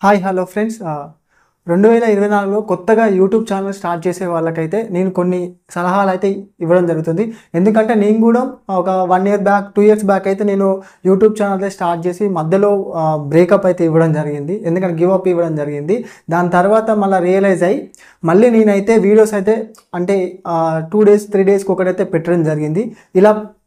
Hi hello friends 2024లో కొత్తగా YouTube channel start చేసే వాళ్ళకైతే నేను కొన్ని సలహాలు అయితే ఇవ్వడం జరుగుతుంది. ఎందుకంటే నేను కూడా ఒక 1 ఇయర్ బ్యాక్ 2 ఇయర్స్ బ్యాక్ అయితే నేను యూట్యూబ్ ఛానల్ అయితే స్టార్ట్ చేసి మధ్యలో బ్రేకప్ అయితే ఇవ్వడం జరిగింది. ఎందుకంటే గివ్ అప్ ఇవ్వడం జరిగింది. దాని తర్వాత మళ్ళీ రియలైజ్ అయ్యి మళ్ళీ నేనైతే వీడియోస్ అయితే అంటే 2 డేస్ 3 డేస్కి ఒకటైతే పెట్టడం జరిగింది.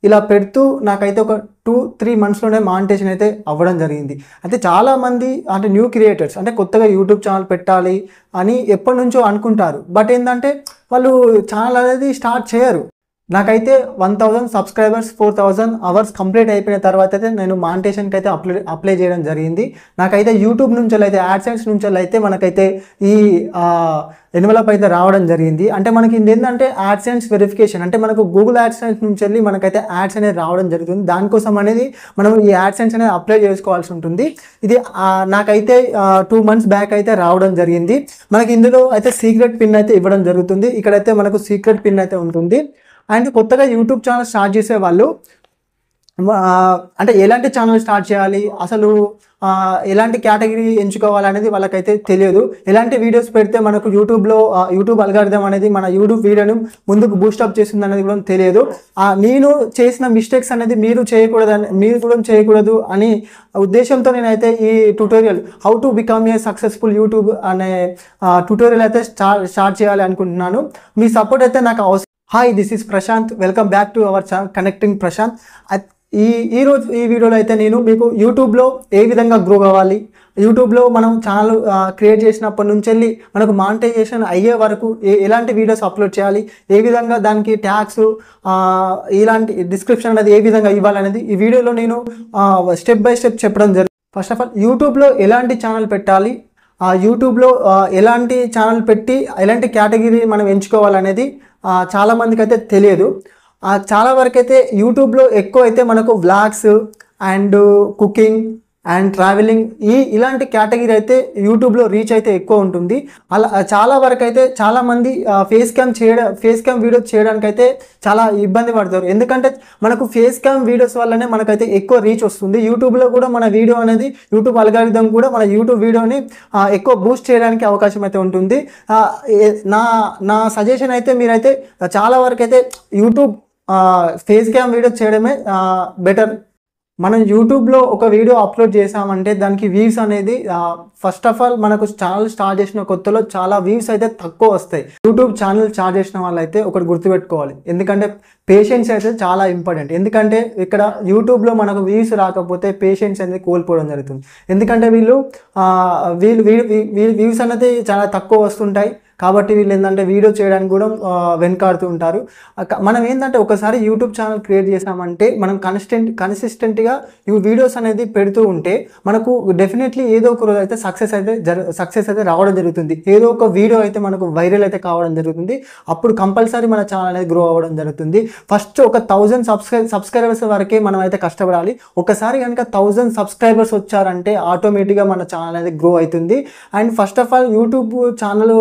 ఇలా పెడుతూ నాకైతే ఒక 2-3 మంత్స్లోనే మానిటైజేషన్ అయితే అవ్వడం జరిగింది. అయితే చాలామంది అంటే న్యూ క్రియేటర్స్ అంటే కొత్తగా యూట్యూబ్ ఛానల్ పెట్టాలి అని ఎప్పటి నుంచో అనుకుంటారు. బట్ ఏంటంటే వాళ్ళు ఛానల్ అనేది స్టార్ట్ చేయరు. నాకైతే 1000 సబ్స్క్రైబర్స్ 4000 అవర్స్ కంప్లీట్ అయిపోయిన తర్వాత అయితే నేను మానిటైజేషన్కి అయితే అప్లై చేయడం జరిగింది. నాకైతే యూట్యూబ్ నుంచి అయితే యాడ్సెన్స్ నుంచి అయితే మనకైతే ఈ ఎన్వలప్ అయితే రావడం జరిగింది. అంటే మనకి ఏంటంటే యాడ్సెన్స్ వెరిఫికేషన్ అంటే మనకు గూగుల్ యాడ్సెన్స్ నుంచి వెళ్ళి మనకైతే యాడ్స్ అనేది రావడం జరుగుతుంది. దానికోసం అనేది మనం ఈ యాడ్సెన్స్ అనేది అప్లై చేసుకోవాల్సి ఉంటుంది. ఇది నాకైతే 2 మంత్స్ బ్యాక్ అయితే రావడం జరిగింది. మనకి ఇందులో అయితే సీక్రెట్ పిన్ అయితే ఇవ్వడం జరుగుతుంది. ఇక్కడైతే మనకు సీక్రెట్ పిన్ అయితే ఉంటుంది. అండ్ కొత్తగా యూట్యూబ్ ఛానల్ స్టార్ట్ చేసే వాళ్ళు అంటే ఎలాంటి ఛానల్ స్టార్ట్ చేయాలి, అసలు ఎలాంటి కేటగిరీ ఎంచుకోవాలనేది వాళ్ళకైతే తెలియదు. ఎలాంటి వీడియోస్ పెడితే మనకు యూట్యూబ్ అల్గారిథం అనేది మన యూట్యూబ్ వీడియోను ముందుకు బూస్టప్ చేస్తుంది అనేది కూడా తెలియదు. నేను చేసిన మిస్టేక్స్ అనేది మీరు కూడా చేయకూడదు అని ఉద్దేశంతో నేనైతే ఈ tutorial how to become a successful YouTube అనే ట్యూటోరియల్ అయితే స్టార్ట్ చేయాలి అనుకుంటున్నాను. మీ సపోర్ట్ అయితే నాకు అవసరం. Hi, this is Prashant. Welcome back to our channel connecting Prashant. ఈరోజు ఈ వీడియోలో అయితే నేను మీకు యూట్యూబ్లో ఏ విధంగా గ్రో కావాలి, యూట్యూబ్లో మనం ఛానల్ క్రియేట్ చేసినప్పటి నుంచి వెళ్ళి మనకు మానిటైజేషన్ అయ్యే వరకు ఎలాంటి వీడియోస్ అప్లోడ్ చేయాలి, ఏ విధంగా దానికి ట్యాగ్స్ ఇలాంటి డిస్క్రిప్షన్ అనేది ఏ విధంగా ఇవ్వాలనేది ఈ వీడియోలో నేను స్టెప్ బై స్టెప్ చెప్పడం జరుగుతుంది. ఫస్ట్ ఆఫ్ ఆల్ యూట్యూబ్లో ఎలాంటి ఛానల్ పెట్టాలి, యూట్యూబ్లో ఎలాంటి ఛానల్ పెట్టి ఎలాంటి కేటగిరీ మనం ఎంచుకోవాలనేది చాలామందికి అయితే తెలియదు. చాలా వరకు అయితే యూట్యూబ్లో ఎక్కువ అయితే మనకు vlogs and cooking and travelling ఇలాంటి కేటగిరీ అయితే యూట్యూబ్లో రీచ్ అయితే ఎక్కువ ఉంటుంది. అలా చాలా వరకు అయితే చాలామంది ఫేస్ క్యామ్ వీడియోస్ చేయడానికి అయితే చాలా ఇబ్బంది పడతారు. ఎందుకంటే మనకు ఫేస్ క్యామ్ వీడియోస్ వల్లనే మనకైతే ఎక్కువ రీచ్ వస్తుంది. యూట్యూబ్లో కూడా మన వీడియో అనేది యూట్యూబ్ అల్గారిథం కూడా మన యూట్యూబ్ వీడియోని ఎక్కువ బూస్ట్ చేయడానికి అవకాశం అయితే ఉంటుంది. నా సజెషన్ అయితే మీరైతే చాలా వరకు అయితే యూట్యూబ్ ఫేస్ క్యామ్ వీడియోస్ చేయడమే బెటర్. మనం యూట్యూబ్లో ఒక వీడియో అప్లోడ్ చేసామంటే దానికి వ్యూస్ అనేది ఫస్ట్ ఆఫ్ ఆల్ మనకు ఛానల్ స్టార్ట్ చేసిన కొత్తలో చాలా వ్యూస్ అయితే తక్కువ వస్తాయి. యూట్యూబ్ ఛానల్ స్టార్ట్ చేసిన వాళ్ళు అయితే ఒకటి గుర్తుపెట్టుకోవాలి, ఎందుకంటే పేషెన్స్ అయితే చాలా ఇంపార్టెంట్. ఎందుకంటే ఇక్కడ యూట్యూబ్లో మనకు వ్యూస్ రాకపోతే పేషెన్స్ అనేది కోల్పోవడం జరుగుతుంది. ఎందుకంటే వీళ్ళు వ్యూస్ అనేది చాలా తక్కువ వస్తుంటాయి కాబట్టి వీళ్ళు ఏంటంటే వీడియో చేయడానికి కూడా వెనకాడుతూ ఉంటారు. మనం ఏంటంటే ఒకసారి యూట్యూబ్ ఛానల్ క్రియేట్ చేసామంటే మనం కన్సిస్టెంట్గా ఈ వీడియోస్ అనేది పెడుతూ ఉంటే మనకు డెఫినెట్లీ ఏదో ఒక రోజు అయితే సక్సెస్ అయితే రావడం జరుగుతుంది. ఏదో ఒక వీడియో అయితే మనకు వైరల్ అయితే కావడం జరుగుతుంది. అప్పుడు కంపల్సరీ మన ఛానల్ అనేది గ్రో అవ్వడం జరుగుతుంది. ఫస్ట్ ఒక 1000 సబ్స్క్రైబర్స్ వరకే మనం అయితే కష్టపడాలి. ఒకసారి కనుక 1000 సబ్స్క్రైబర్స్ వచ్చారంటే ఆటోమేటిక్గా మన ఛానల్ అనేది గ్రో అవుతుంది. And first of all YouTube channel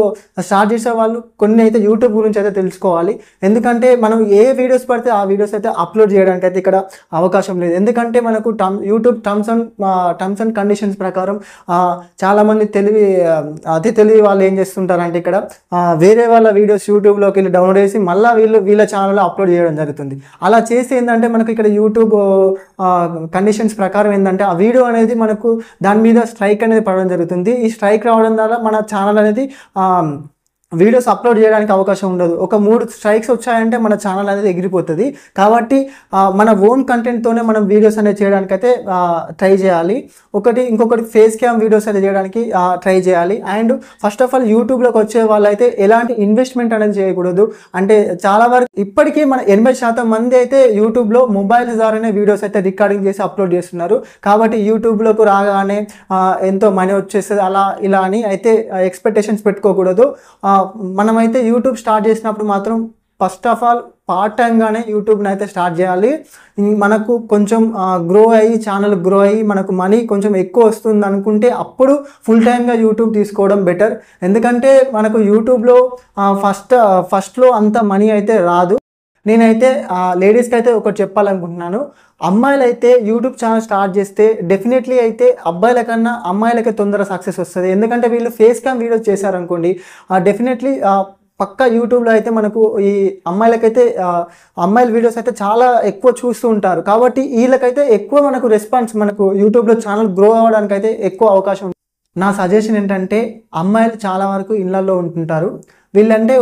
start చేసే వాళ్ళు కొన్ని అయితే యూట్యూబ్ గురించి అయితే తెలుసుకోవాలి. ఎందుకంటే మనం ఏ వీడియోస్ పడితే ఆ వీడియోస్ అయితే అప్లోడ్ చేయడానికి అయితే ఇక్కడ అవకాశం లేదు. ఎందుకంటే మనకు యూట్యూబ్ టర్మ్స్ అండ్ కండిషన్స్ ప్రకారం చాలామంది అతి తెలివి వాళ్ళు ఏం చేస్తుంటారంటే ఇక్కడ వేరే వాళ్ళ వీడియోస్ యూట్యూబ్లోకి వెళ్ళి డౌన్లోడ్ చేసి మళ్ళీ వీళ్ళ ఛానల్లో అప్లోడ్ చేయడం జరుగుతుంది. అలా చేసి ఏంటంటే మనకు ఇక్కడ యూట్యూబ్ కండిషన్స్ ప్రకారం ఏంటంటే ఆ వీడియో అనేది మనకు దాని మీద స్ట్రైక్ అనేది పడడం జరుగుతుంది. ఈ స్ట్రైక్ రావడం ద్వారా మన ఛానల్ అనేది వీడియోస్ అప్లోడ్ చేయడానికి అవకాశం ఉండదు. ఒక 3 స్ట్రైక్స్ వచ్చాయంటే మన ఛానల్ అనేది ఎగిరిపోతుంది. కాబట్టి మన ఓన్ కంటెంట్తోనే మనం వీడియోస్ అనేది చేయడానికి అయితే ట్రై చేయాలి. ఇంకొకటి ఫేస్ క్యామ్ వీడియోస్ అయితే చేయడానికి ట్రై చేయాలి. అండ్ ఫస్ట్ ఆఫ్ ఆల్ యూట్యూబ్లోకి వచ్చే వాళ్ళు అయితే ఎలాంటి ఇన్వెస్ట్మెంట్ అనేది చేయకూడదు. అంటే చాలా వరకు ఇప్పటికీ మన 80% మంది అయితే యూట్యూబ్లో మొబైల్ ద్వారానే వీడియోస్ అయితే రికార్డింగ్ చేసి అప్లోడ్ చేస్తున్నారు. కాబట్టి యూట్యూబ్లోకి రాగానే ఎంతో మనీ వచ్చేస్తుంది అలా ఇలా అని అయితే ఎక్స్పెక్టేషన్స్ పెట్టుకోకూడదు. మనమైతే యూట్యూబ్ స్టార్ట్ చేసినప్పుడు మాత్రం ఫస్ట్ ఆఫ్ ఆల్ పార్ట్ టైంగానే యూట్యూబ్ని అయితే స్టార్ట్ చేయాలి. మనకు కొంచెం ఛానల్ గ్రో అయ్యి మనకు మనీ కొంచెం ఎక్కువ వస్తుంది అనుకుంటే అప్పుడు ఫుల్ టైమ్గా యూట్యూబ్ తీసుకోవడం బెటర్. ఎందుకంటే మనకు యూట్యూబ్లో ఫస్ట్లో అంత మనీ అయితే రాదు. నేనైతే లేడీస్కి అయితే ఒకటి చెప్పాలనుకుంటున్నాను. అమ్మాయిలు అయితే యూట్యూబ్ ఛానల్ స్టార్ట్ చేస్తే డెఫినెట్లీ అయితే అబ్బాయిల కన్నా అమ్మాయిలకే తొందర సక్సెస్ వస్తుంది. ఎందుకంటే వీళ్ళు ఫేస్ క్యామ్ వీడియోస్ చేశారనుకోండి, డెఫినెట్లీ పక్కా యూట్యూబ్లో అయితే మనకు ఈ అమ్మాయిలకైతే అమ్మాయిల వీడియోస్ అయితే చాలా ఎక్కువ చూస్తూ ఉంటారు. కాబట్టి వీళ్ళకైతే ఎక్కువ మనకు రెస్పాన్స్, మనకు యూట్యూబ్లో ఛానల్ గ్రో అవ్వడానికి అయితే ఎక్కువ అవకాశం. నా సజెషన్ ఏంటంటే, అమ్మాయిలు చాలా వరకు ఇళ్లలో ఉంటుంటారు. వీళ్ళంటే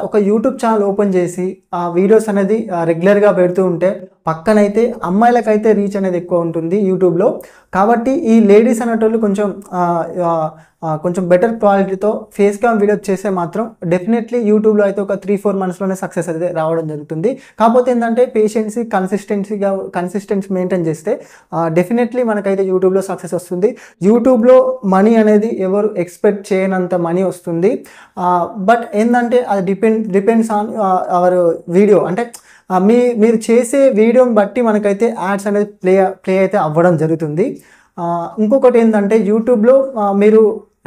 ఒక యూట్యూబ్ ఛానల్ ఓపెన్ చేసి ఆ వీడియోస్ అనేది రెగ్యులర్గా పెడుతూ ఉంటే పక్కనైతే అమ్మాయిలకైతే రీచ్ అనేది ఎక్కువ ఉంటుంది యూట్యూబ్లో. కాబట్టి ఈ లేడీస్ అనేటోళ్ళు కొంచెం బెటర్ క్వాలిటీతో ఫేస్ క్యామ్ వీడియోస్ చేస్తే మాత్రం డెఫినెట్లీ యూట్యూబ్లో అయితే ఒక 3-4 మంత్స్లోనే సక్సెస్ అయితే రావడం జరుగుతుంది. కాకపోతే ఏంటంటే పేషెన్సీ, కన్సిస్టెన్సీ మెయింటైన్ చేస్తే డెఫినెట్లీ మనకైతే యూట్యూబ్లో సక్సెస్ వస్తుంది. యూట్యూబ్లో మనీ అనేది ఎవరు ఎక్స్పెక్ట్ చేయనంత మనీ వస్తుంది. బట్ ఏంటంటే అది డిపెండ్స్ ఆన్ అవర్ వీడియో. అంటే మీరు చేసే వీడియోని బట్టి మనకైతే యాడ్స్ అనేది ప్లే అయితే అవ్వడం జరుగుతుంది. ఇంకొకటి ఏంటంటే, యూట్యూబ్లో మీరు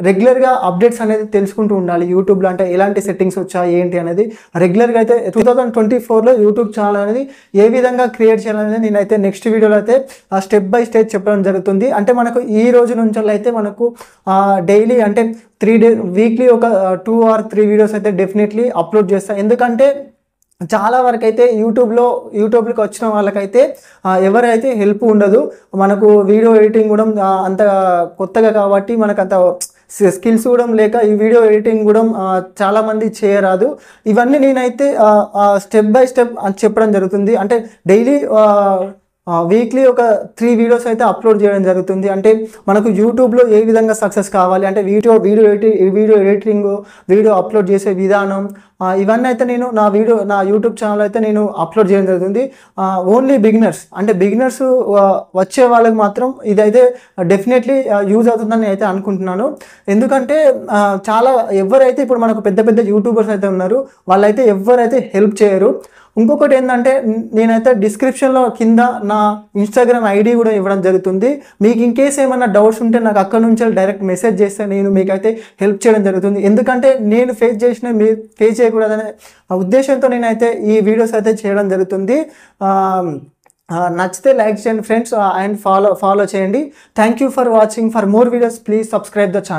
రెగ్యులర్గా అప్డేట్స్ అనేది తెలుసుకుంటూ ఉండాలి. యూట్యూబ్లో అంటే ఎలాంటి సెట్టింగ్స్ వచ్చాయి ఏంటి అనేది రెగ్యులర్గా అయితే 2024లో యూట్యూబ్ ఛానల్ అనేది ఏ విధంగా క్రియేట్ చేయాలనేది నేనైతే నెక్స్ట్ వీడియోలో అయితే స్టెప్ బై స్టెప్ చెప్పడం జరుగుతుంది. అంటే మనకు ఈ రోజు నుంచి అయితే మనకు డైలీ అంటే 3 days వీక్లీ ఒక 2 or 3 వీడియోస్ అయితే డెఫినెట్లీ అప్లోడ్ చేస్తాను. ఎందుకంటే చాలా వరకు అయితే యూట్యూబ్కి వచ్చిన వాళ్ళకైతే ఎవరైతే హెల్ప్ ఉండదు. మనకు వీడియో ఎడిటింగ్ కూడా అంత కొత్తగా కాబట్టి మనకు అంత స్కిల్స్ కూడా లేక ఈ వీడియో ఎడిటింగ్ కూడా చాలామంది చేయరాదు. ఇవన్నీ నేనైతే స్టెప్ బై స్టెప్ చెప్పడం జరుగుతుంది. అంటే డైలీ వీక్లీ ఒక 3 వీడియోస్ అయితే అప్లోడ్ చేయడం జరుగుతుంది. అంటే మనకు యూట్యూబ్లో ఏ విధంగా సక్సెస్ కావాలి అంటే వీడియో ఎడిటింగ్, వీడియో అప్లోడ్ చేసే విధానం, ఇవన్నీ అయితే నేను నా యూట్యూబ్ ఛానల్ అయితే నేను అప్లోడ్ చేయడం జరుగుతుంది. ఓన్లీ బిగినర్స్ వచ్చే వాళ్ళకి మాత్రం ఇదైతే డెఫినెట్లీ యూజ్ అవుతుందని అయితే అనుకుంటున్నాను. ఎందుకంటే ఎవరైతే ఇప్పుడు మనకు పెద్ద యూట్యూబర్స్ అయితే ఉన్నారు, వాళ్ళైతే ఎవరైతే హెల్ప్ చేయరు. ఇంకొకటి ఏంటంటే, నేనైతే డిస్క్రిప్షన్లో కింద నా ఇన్స్టాగ్రామ్ ఐడి కూడా ఇవ్వడం జరుగుతుంది. మీకు ఇన్కేస్ ఏమైనా డౌట్స్ ఉంటే నాకు అక్కడ నుంచి డైరెక్ట్ మెసేజ్ చేస్తే నేను మీకైతే హెల్ప్ చేయడం జరుగుతుంది. ఎందుకంటే నేను ఫేస్ చేసిన మీరు ఫేస్ చేయకూడదనే ఉద్దేశంతో నేనైతే ఈ వీడియోస్ అయితే చేయడం జరుగుతుంది. నచ్చితే లైక్ చేయండి ఫ్రెండ్స్, అండ్ ఫాలో చేయండి. Thank you for watching. For more videos please subscribe the channel.